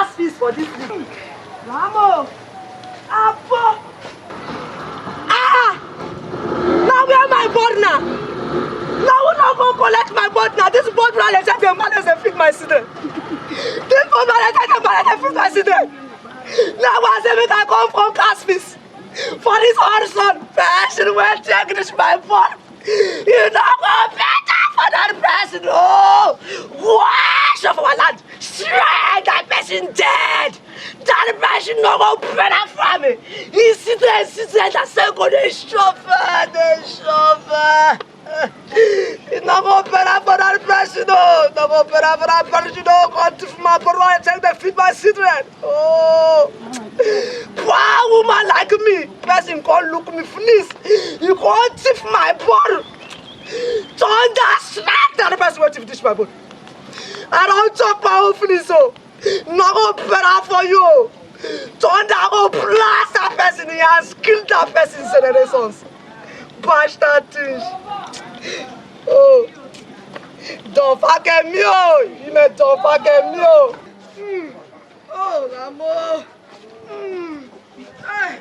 gas fees for this thing. Ramo! Apo! Ah! Now where my board now? Now we not go collect my board now. This board brother let them manage and feed my student. This board brother let them manage and feed my student. Now I say me I come from gas fees. For this horse passion will take this my board. You not go better for that person. Oh! Wash of our land. Straight that person dead. That person no go better for me. He sit there, that say go the chauffeur. He no go better for that person. No go better for that person. No go to my brother and take the feed my children. Oh! Poor woman like me. Person can't look me fleece. You can't thief my bottle. Thunder smack that person will thief my bottle. I don't talk my own fleece, so no go better for you. Thunder go blast that person in and kill that person's generations. Bash that thing. Oh, don't forget me, oh. You may don't forget me, oh. Oh, Ramo. Hey,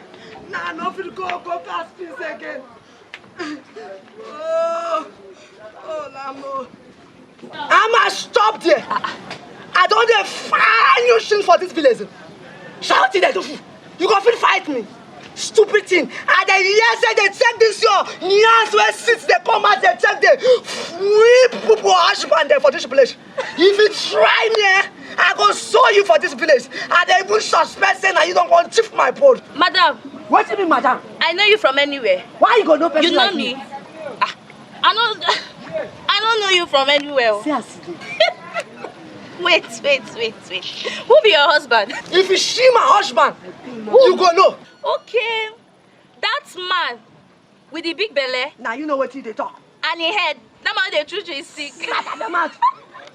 nah, no feel go gas fees again. Oh, Ramo. I'ma stop there. I don't have fine you shit for this village. Shout it, you go feel fight me. Stupid thing. And then yes, they take this your yes where sits they come out, they take the whip people husband there for this village. If you try me, I go sue you for this village. And they even suspect saying that you don't want to thief my board. Madam. What do you mean, madam? I know you from anywhere. Why you go no person? You know like me. I don't know you from anywhere. See, I see. Wait. Who be your husband? If you see my husband, you go know. Okay. That man with the big belly. Now you know what they talk. And he head. That man they treat you sick. Slap them out.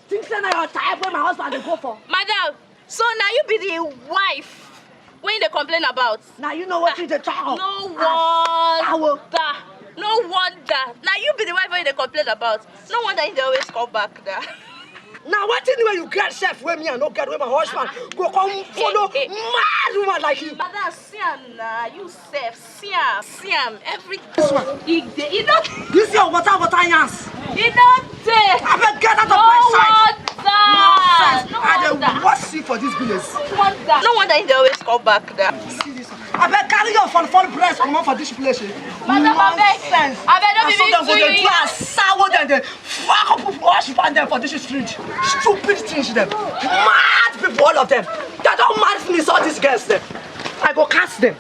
Think say na your type where my husband they go for. Madam, so now you be the wife when they complain about. Now you know what they talk. No wonder. Now you be the wife when they complain about. No wonder they always come back there. Now what anyway you get chef where me and no get where my husband go come follow mad woman like you. Madam, Siam na you self Siam everything. You don't. This your water yans. You don't take. I better get out of my sight. No I don't watch you for this village. No wonder they always come back there. See this one. I better carry your fun breast come on for this place. Madam, I beg don't be mean to you. Sour than the fuck up wash band them for this street. Stupid things them. Mad people, all of them. They don't mad finish all these girls them. I go cast them.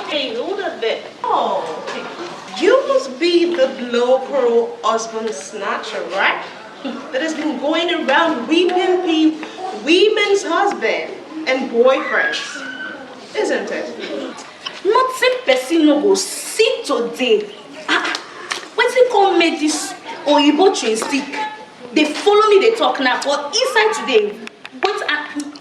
Hey, hold a bit. Oh, you must be the local husband snatcher, right? That has been going around raping women's husband and boyfriends, isn't it? Nothing person no go see today. Wetin come make this oyibo train stick? They follow me, they talk now. But inside today,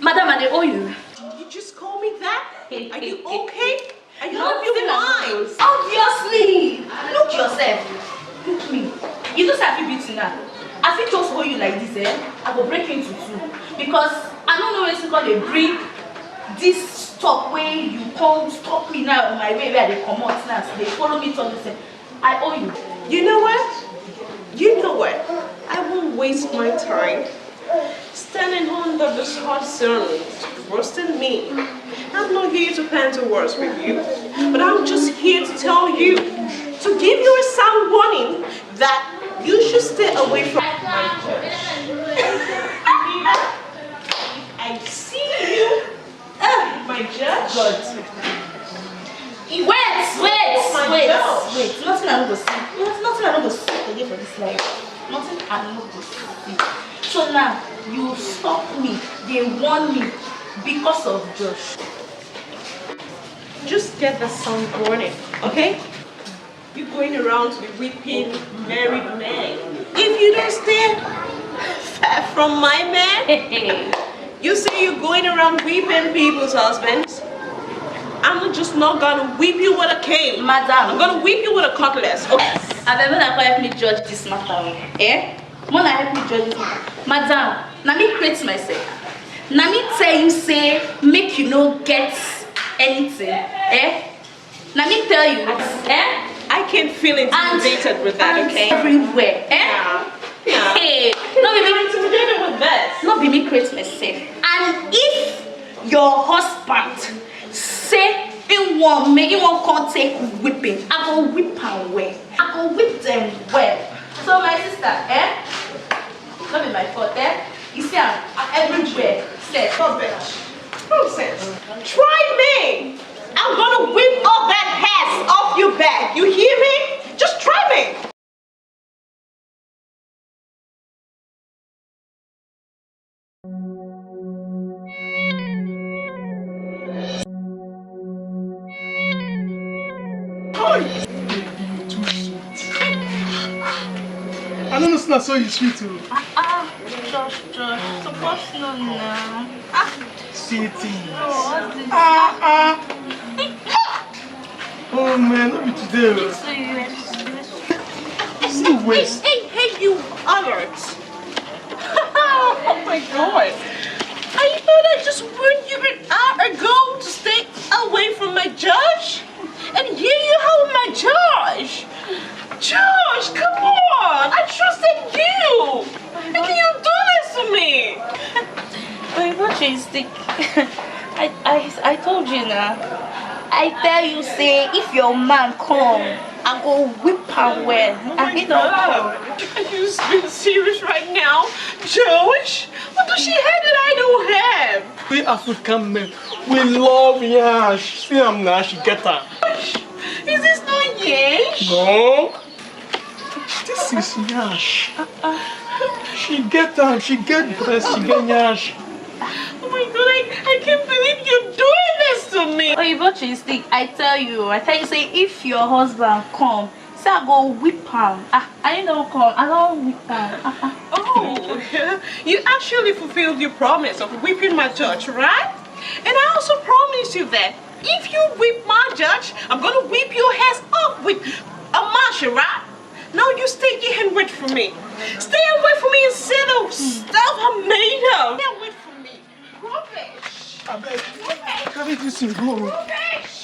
madam, I dey owe you. You just call me that? Are you okay? Are you Not out of your mind? Obviously. Look yourself. Look me. You don't have to beat now. I fit just hold you like this, I go break into two. Because I don't know where to call they bring this stop where you come stop me now on my way where they come out now. So they follow me to this. I owe you. You know what? I won't waste my time standing under this hot sun, roasting me. I'm not here to paint words with you, but I'm just here to tell you, to give you a sound warning that you should stay away from my judge. I see you, my judge. God. Wait. Nothing I don't go see. Nothing I don't go see again for this life. Nothing I don't go see. So now, you stop me. They warn me because of Josh. Just get the sound warning, okay? You're going around to be whipping married men. If you don't stay far from my man, You say you're going around whipping people's husbands. I'm just not gonna whip you with a cane. Madam. I'm gonna whip you with a cutlass. Okay. I beg una help me judge this matter. Eh? Mona help me judge this matter. Madam, na me create myself. Na me tell you say make you no get anything. Eh? Na me tell you. Eh? I can feel intimidated with that, okay? Everywhere. Eh? Yeah. Hey, No, you're intimidated with this. not be me create myself. And if your husband say he won't come take whipping, I go whip am well. I go whip them well. So my sister, eh? Not be my fault, eh? You see, I'm everywhere. Set. Oh, bitch. Nonsense. Try me. I'm gonna whip all that ass off your back. You hear me? Just try me. I don't know, it's not so you sweet too. Josh, supposed to know now. Sweetie. Oh, what's this? Oh man, look at you So you See waste. Hey, you alerts. Oh my god. I thought I just warned you an hour ago to stay away from my judge. And here you have my judge. Josh, come on. I trusted you. How can you do this to me? Wait, what is stick? I told you now. I tell you, say if your man come, I go whip am well. And he don't come. Are you being serious right now? Josh, what does she have that I don't have? We African men, we love yash. See him now, she get her. Is this not yash? No. This is yash. She get her, she get breast, she get yash. Oh my god, I can't believe you're doing this to me. Oh, you bought your stick. I tell you, say if your husband come, say I go whip am. I don't come, I don't whip am. Oh, you actually fulfilled your promise of whipping my judge, right? And I also promised you that if you whip my judge, I'm gonna whip your ass up with a marshal, right? Now you stay here and wait for me. Stay away from me and say the stuff I'm made of. Stay away from me. Rubbish. I beg. Carry this in, go. Rubbish.